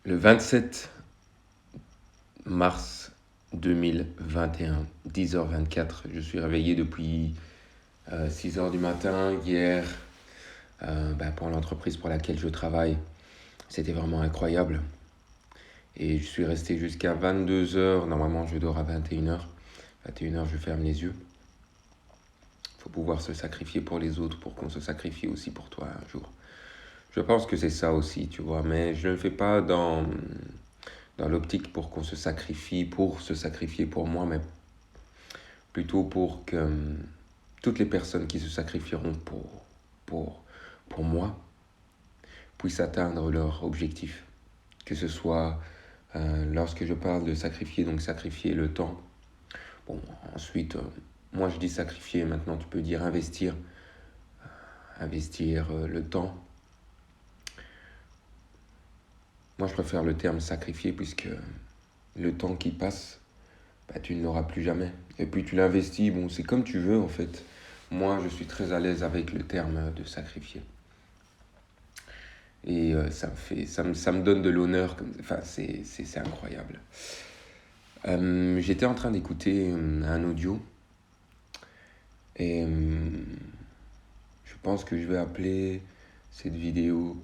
Le 27 mars 2021, 10h24, je suis réveillé depuis 6h du matin. Hier, pour l'entreprise pour laquelle je travaille, c'était vraiment incroyable. Et je suis resté jusqu'à 22h. Normalement, je dors à 21h. 21h, je ferme les yeux. Il faut pouvoir se sacrifier pour les autres pour qu'on se sacrifie aussi pour toi un jour. Je pense que c'est ça aussi, tu vois, mais je ne le fais pas dans l'optique pour qu'on se sacrifie, pour se sacrifier pour moi, mais plutôt pour que toutes les personnes qui se sacrifieront pour, pour moi puissent atteindre leur objectif. Que ce soit lorsque je parle de sacrifier, donc sacrifier le temps. Bon, ensuite, moi je dis sacrifier, maintenant tu peux dire investir, investir le temps. Moi je préfère le terme sacrifier puisque le temps qui passe, tu ne l'auras plus jamais. Et puis tu l'investis, bon, c'est comme tu veux en fait. Moi, je suis très à l'aise avec le terme de sacrifier. Et ça me donne de l'honneur. Enfin, c'est incroyable. J'étais en train d'écouter un audio. Et je pense que je vais appeler cette vidéo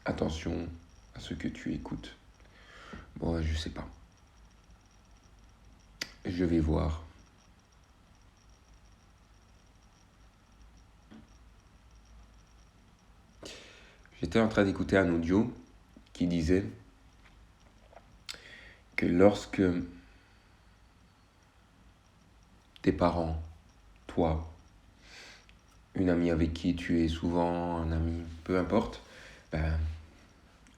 Attention à ce que tu écoutes. Bon, je sais pas. Je vais voir. J'étais en train d'écouter un audio qui disait que lorsque tes parents, toi, une amie avec qui tu es souvent, un ami, peu importe,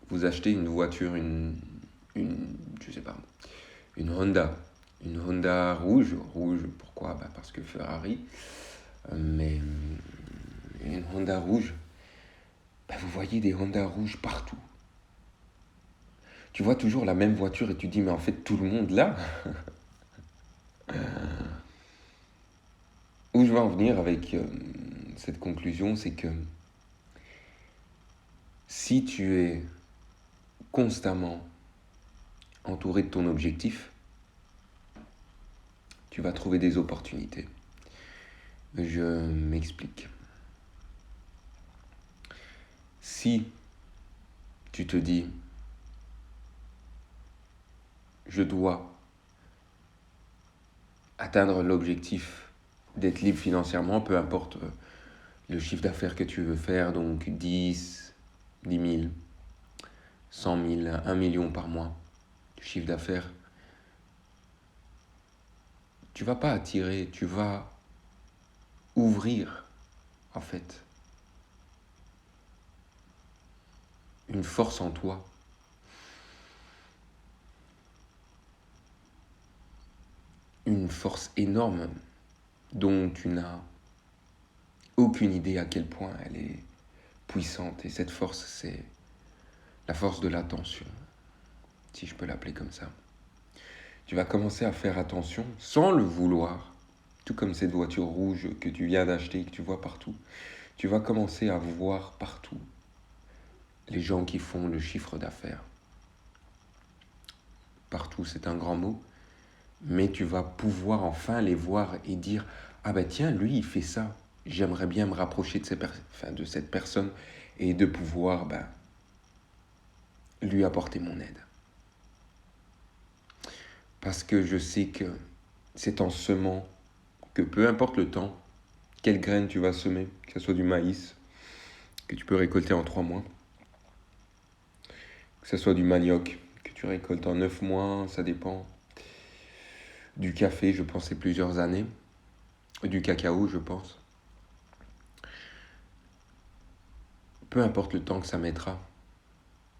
vous achetez une voiture, je sais pas, une Honda rouge. Rouge, pourquoi? Parce que Ferrari. Mais une Honda rouge, vous voyez des Honda rouges partout. Tu vois toujours la même voiture et tu dis, mais en fait, tout le monde l'a. Où je veux en venir avec cette conclusion, c'est que si tu es constamment entouré de ton objectif, tu vas trouver des opportunités. Je m'explique. Si tu te dis, je dois atteindre l'objectif d'être libre financièrement, peu importe le chiffre d'affaires que tu veux faire, donc 10 000, 100 000, 1 million par mois de chiffre d'affaires, tu vas pas attirer, tu vas ouvrir, en fait, une force en toi. Une force énorme dont tu n'as aucune idée à quel point elle est puissante. Et cette force, c'est la force de l'attention, si je peux l'appeler comme ça. Tu vas commencer à faire attention sans le vouloir, tout comme cette voiture rouge que tu viens d'acheter et que tu vois partout. Tu vas commencer à voir partout les gens qui font le chiffre d'affaires. Partout, c'est un grand mot, mais tu vas pouvoir enfin les voir et dire « Ah tiens, lui, il fait ça. J'aimerais bien me rapprocher de cette personne et de pouvoir lui apporter mon aide. » Parce que je sais que c'est en semant que peu importe le temps, quelle graine tu vas semer, que ce soit du maïs, que tu peux récolter en 3 mois, que ce soit du manioc, que tu récoltes en 9 mois, ça dépend. Du café, je pense, c'est plusieurs années. Du cacao, je pense. Peu importe le temps que ça mettra,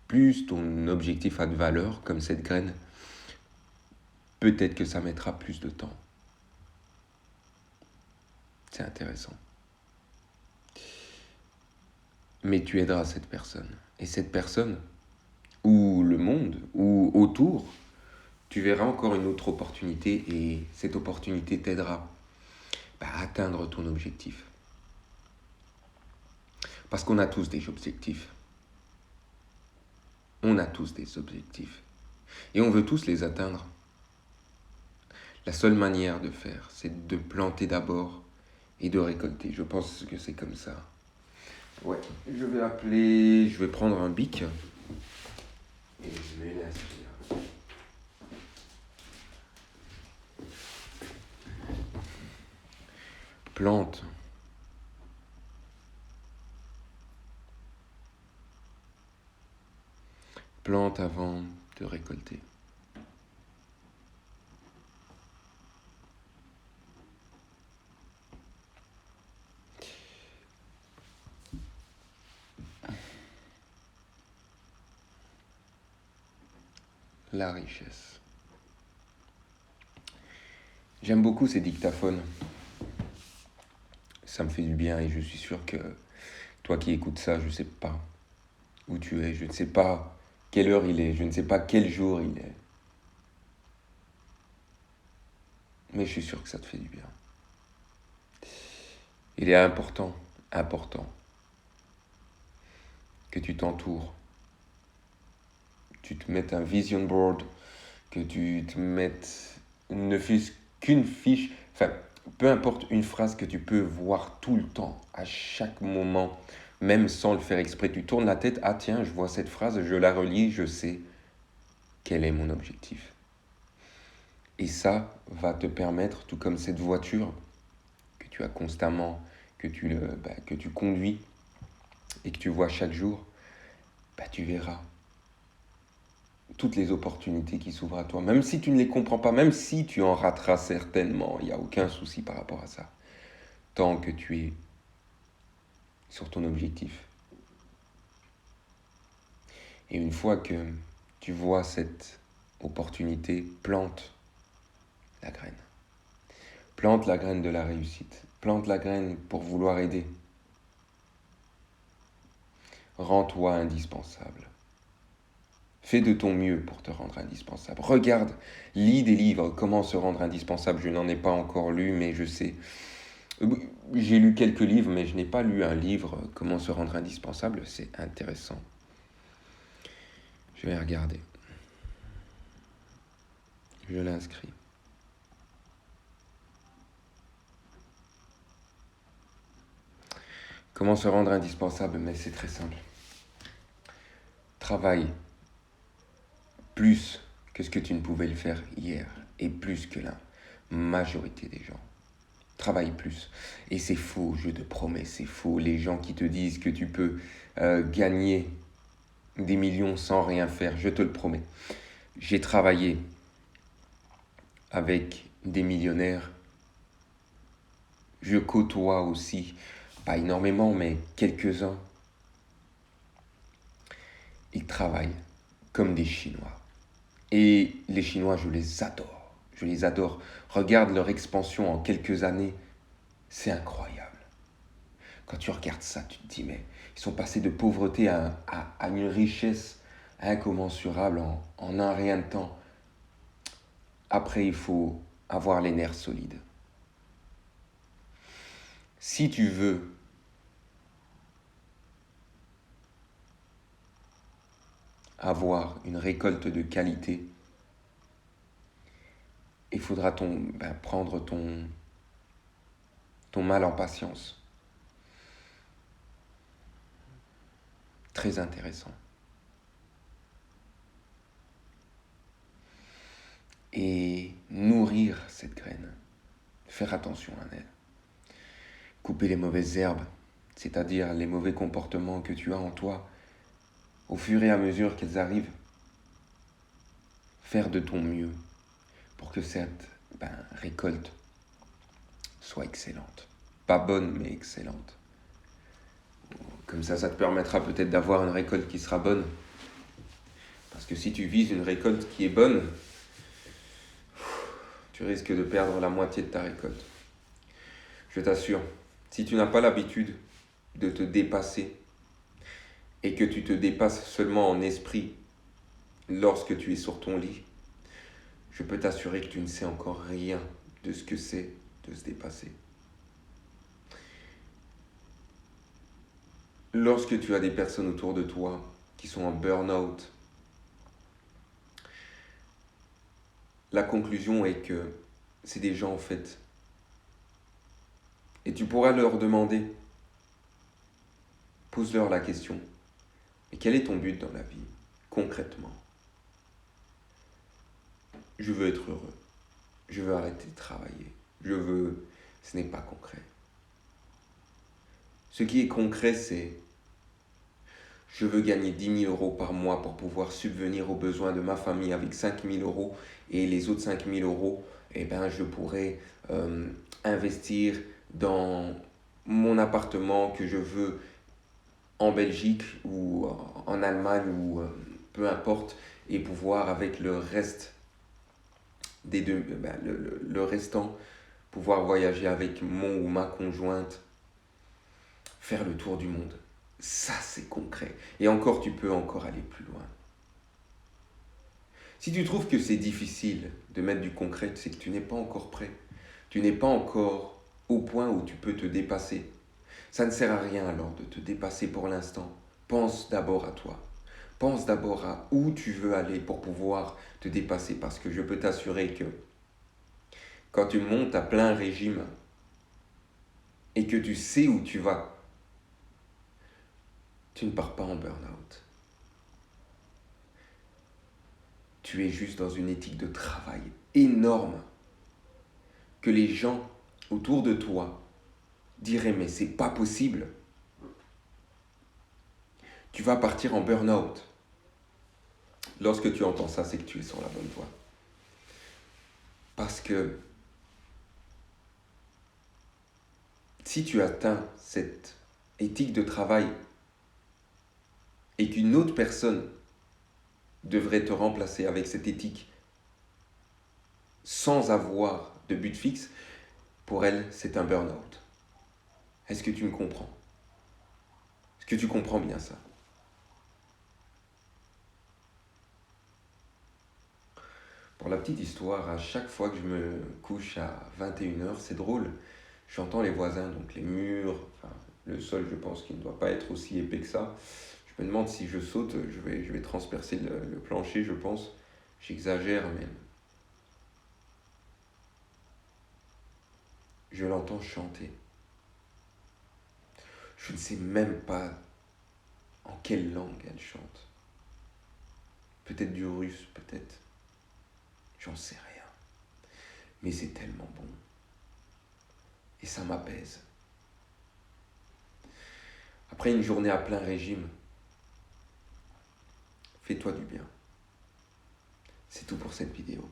plus ton objectif a de valeur, comme cette graine, peut-être que ça mettra plus de temps. C'est intéressant. Mais tu aideras cette personne. Et cette personne, ou le monde, ou autour, tu verras encore une autre opportunité et cette opportunité t'aidera à atteindre ton objectif. Parce qu'on a tous des objectifs. On a tous des objectifs. Et on veut tous les atteindre. La seule manière de faire, c'est de planter d'abord et de récolter. Je pense que c'est comme ça. Ouais, je vais prendre un bic et je vais l'inscrire. Plante. Plante avant de récolter. La richesse. J'aime beaucoup ces dictaphones. Ça me fait du bien et je suis sûr que toi qui écoutes ça, je ne sais pas où tu es, je ne sais pas quelle heure il est, je ne sais pas quel jour il est. Mais je suis sûr que ça te fait du bien. Il est important que tu t'entoures, que tu te mettes un vision board, que tu te mettes ne fût-ce qu'une fiche, enfin, peu importe, une phrase que tu peux voir tout le temps, à chaque moment, même sans le faire exprès. Tu tournes la tête, ah tiens, je vois cette phrase, je la relis, je sais quel est mon objectif. Et ça va te permettre, tout comme cette voiture que tu as constamment, que tu conduis et que tu vois chaque jour, tu verras toutes les opportunités qui s'ouvrent à toi. Même si tu ne les comprends pas, même si tu en rateras certainement, il n'y a aucun souci par rapport à ça. Tant que tu es sur ton objectif. Et une fois que tu vois cette opportunité, plante la graine. Plante la graine de la réussite. Plante la graine pour vouloir aider. Rends-toi indispensable. Fais de ton mieux pour te rendre indispensable. Regarde, lis des livres, comment se rendre indispensable. Je n'en ai pas encore lu, mais je sais. J'ai lu quelques livres, mais je n'ai pas lu un livre, comment se rendre indispensable. C'est intéressant. Je vais regarder. Je l'inscris. Comment se rendre indispensable? Mais c'est très simple. Travaille plus que ce que tu ne pouvais le faire hier, et plus que la majorité des gens. Travaille plus. Et c'est faux, je te promets, c'est faux. Les gens qui te disent que tu peux gagner des millions sans rien faire, je te le promets. J'ai travaillé avec des millionnaires. Je côtoie aussi, pas énormément, mais quelques-uns. Ils travaillent comme des Chinois. Et les Chinois, je les adore. Je les adore. Regarde leur expansion en quelques années. C'est incroyable. Quand tu regardes ça, tu te dis, mais ils sont passés de pauvreté à une richesse incommensurable en un rien de temps. Après, il faut avoir les nerfs solides. Si tu veux avoir une récolte de qualité, il faudra prendre ton mal en patience. Très intéressant. Et nourrir cette graine. Faire attention à elle. Couper les mauvaises herbes, c'est-à-dire les mauvais comportements que tu as en toi, au fur et à mesure qu'elles arrivent. Faire de ton mieux pour que cette récolte soit excellente. Pas bonne, mais excellente. Comme ça te permettra peut-être d'avoir une récolte qui sera bonne. Parce que si tu vises une récolte qui est bonne, tu risques de perdre la moitié de ta récolte. Je t'assure, si tu n'as pas l'habitude de te dépasser et que tu te dépasses seulement en esprit lorsque tu es sur ton lit, je peux t'assurer que tu ne sais encore rien de ce que c'est de se dépasser. Lorsque tu as des personnes autour de toi qui sont en burn-out, la conclusion est que c'est des gens en fait. Et tu pourras leur demander, pose-leur la question, mais quel est ton but dans la vie, concrètement? Je veux être heureux. Je veux arrêter de travailler. Ce n'est pas concret. Ce qui est concret, c'est je veux gagner 10 000 € par mois pour pouvoir subvenir aux besoins de ma famille avec 5 000 € et les autres 5 000 €, eh ben, je pourrais investir dans mon appartement que je veux en Belgique ou en Allemagne ou peu importe et pouvoir avec le reste le restant pouvoir voyager avec mon ou ma conjointe, faire le tour du monde. Ça, c'est concret. Et encore, tu peux encore aller plus loin. Si tu trouves que c'est difficile de mettre du concret, c'est que tu n'es pas encore prêt. Tu n'es pas encore au point où tu peux te dépasser. Ça ne sert à rien alors de te dépasser pour l'instant. Pense d'abord à toi. Pense d'abord à où tu veux aller pour pouvoir te dépasser. Parce que je peux t'assurer que quand tu montes à plein régime et que tu sais où tu vas, tu ne pars pas en burn-out. Tu es juste dans une éthique de travail énorme que les gens autour de toi diraient mais c'est pas possible. Tu vas partir en burn-out. Lorsque tu entends ça, c'est que tu es sur la bonne voie. Parce que si tu atteins cette éthique de travail et qu'une autre personne devrait te remplacer avec cette éthique sans avoir de but fixe, pour elle, c'est un burn-out. Est-ce que tu me comprends? Est-ce que tu comprends bien ça? Pour la petite histoire, à chaque fois que je me couche à 21 h, c'est drôle, j'entends les voisins, donc les murs, enfin, le sol, je pense qu'il ne doit pas être aussi épais que ça. Je me demande si je saute, je vais transpercer le plancher, je pense. J'exagère, mais je l'entends chanter. Je ne sais même pas en quelle langue elle chante. Peut-être du russe, peut-être. J'en sais rien. Mais c'est tellement bon. Et ça m'apaise. Après une journée à plein régime, fais-toi du bien. C'est tout pour cette vidéo.